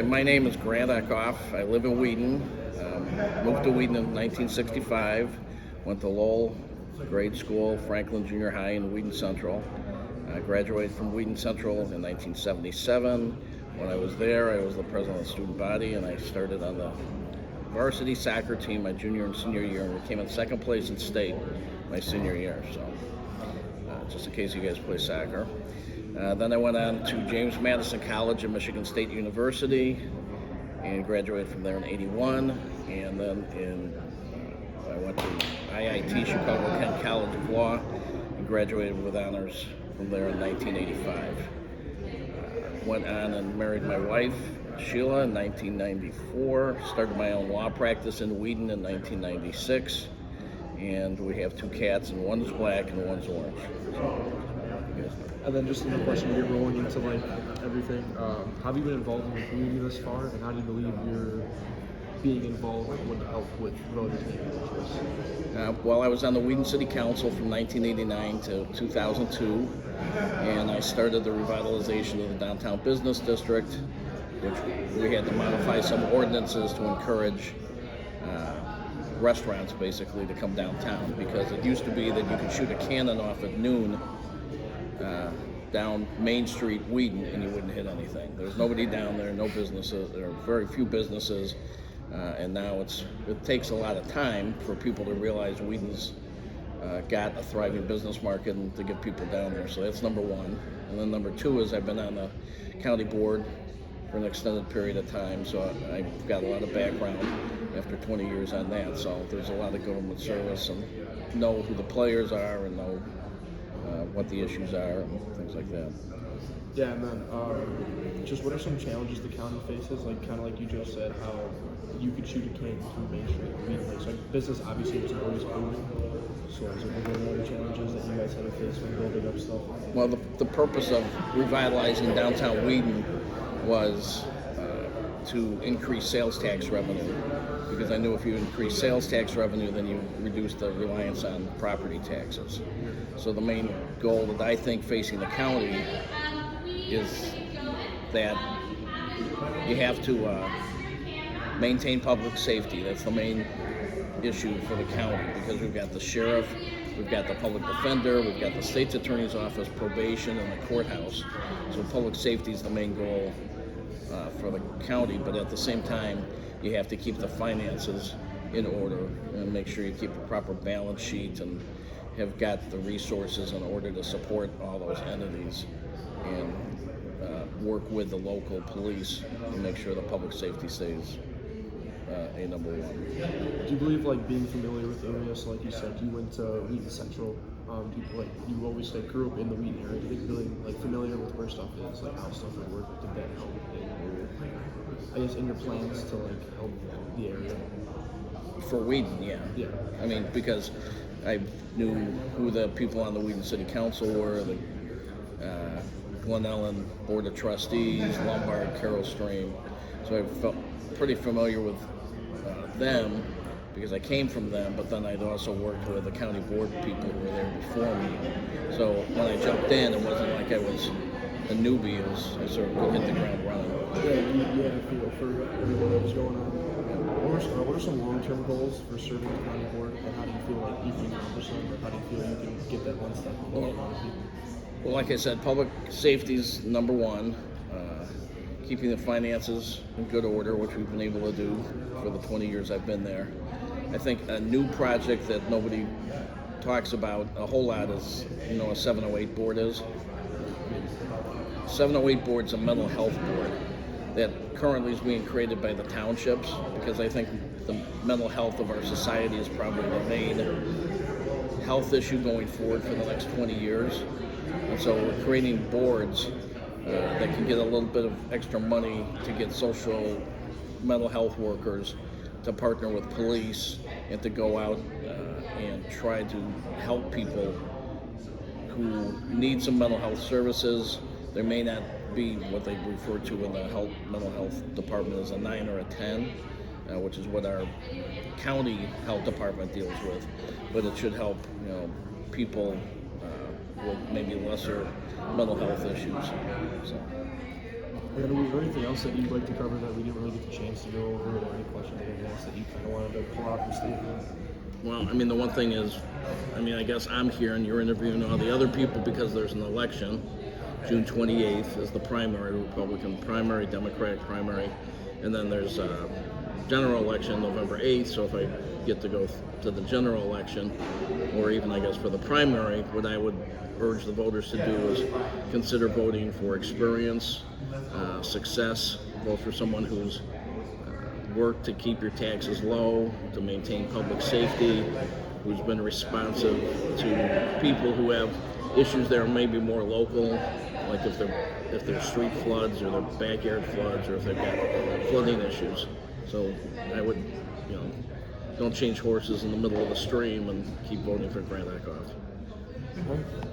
My name is Grant Eckhoff. I live in Wheaton. Moved to Wheaton in 1965. Went to Lowell grade school, Franklin Junior High in Wheaton Central. I graduated from Wheaton Central in 1977. When I was there, I was the president of the student body, and I started on the varsity soccer team my junior and senior year, and we came in second place in state my senior year. So, just in case you guys play soccer. Then I went on to James Madison College at Michigan State University and graduated from there in '81. And then I went to IIT Chicago Kent College of Law and graduated with honors from there in 1985. Went on and married my wife, Sheila, in 1994. Started my own law practice in Wheaton in 1996. And we have two cats, and one's black and one's orange. And then just in the question, you're rolling into like everything. How have you been involved in the community this far, and how do you believe your being involved would help with voters making a choice? Well, I was on the Wheaton City Council from 1989 to 2002, and I started the revitalization of the downtown business district, which we had to modify some ordinances to encourage restaurants basically to come downtown, because it used to be that you could shoot a cannon off at noon down Main Street, Wheaton, and you wouldn't hit anything. There's nobody down there, no businesses, there are very few businesses, and now it takes a lot of time for people to realize Wheaton's got a thriving business market and to get people down there. So that's number one. And then number two is I've been on the county board for an extended period of time, so I've got a lot of background after 20 years on that. So there's a lot of government service, and know who the players are and know what the issues are and things like that. Yeah, and then just what are some challenges the county faces? Like kind of like you just said, how you could shoot a cannon through Main Street. I mean, like, so business obviously was always booming. So is there any other challenges that you guys had to face when building up stuff? Well, the purpose of revitalizing downtown Wheaton was to increase sales tax revenue, because I knew if you increase sales tax revenue, then you reduce the reliance on property taxes. So the main goal that I think facing the county is that you have to maintain public safety. That's the main issue for the county, because we've got the sheriff, we've got the public defender, we've got the state's attorney's office, probation, and the courthouse. So public safety is the main goal for the county, but at the same time, you have to keep the finances in order and make sure you keep a proper balance sheet and have got the resources in order to support all those entities and work with the local police to make sure the public safety stays a number one. Do you believe like being familiar with areas, like you said, you went to Wheaton Central, you always like grew up in the Wheaton area, do you think really like familiar with where stuff is, like how stuff would work, did that help I guess in your plans to like help the area? For Wheaton, yeah. Yeah. I mean, because I knew who the people on the Wheaton City Council were, the Glen Ellen Board of Trustees, Lombard, Carroll Stream. So I felt pretty familiar with them because I came from them, but then I'd also worked with the county board people who were there before me. So when I jumped in, it wasn't like I was a newbie. I sort of could hit the ground running. Yeah, you had a feel for everything that was going on. What are some long-term goals for serving the county board, and how do you feel like you can accomplish them, or how do you feel you can get that one step above a lot of people? Well, like I said, public safety is number one. Keeping the finances in good order, which we've been able to do for the 20 years I've been there. I think a new project that nobody talks about a whole lot is, a 708 board is. 708 board is a mental health board that currently is being created by the townships, because I think the mental health of our society is probably the main health issue going forward for the next 20 years. And so we're creating boards that can get a little bit of extra money to get social mental health workers to partner with police and to go out and try to help people who need some mental health services. There may not be what they refer to in the mental health department as a 9 or a 10, which is what our county health department deals with, but it should help people with maybe lesser mental health issues. So. And then, was there anything else that you'd like to cover that we didn't really get the chance to go over, or any questions that you asked that you kind of wanted to pull out your statement? Well, I mean, the one thing is, I guess I'm here and you're interviewing all the other people because there's an election. June 28th is the primary, Republican primary, Democratic primary, and then there's a general election November 8th. So if I get to go to the general election, or even I guess for the primary, what I would urge the voters to do is consider voting for experience, success, vote for someone who's worked to keep your taxes low, to maintain public safety, who's been responsive to people who have issues that are maybe more local, like if they're street floods or their backyard floods, or if they've got flooding issues. So I would, don't change horses in the middle of the stream and keep voting for Grant Eckhoff. Okay.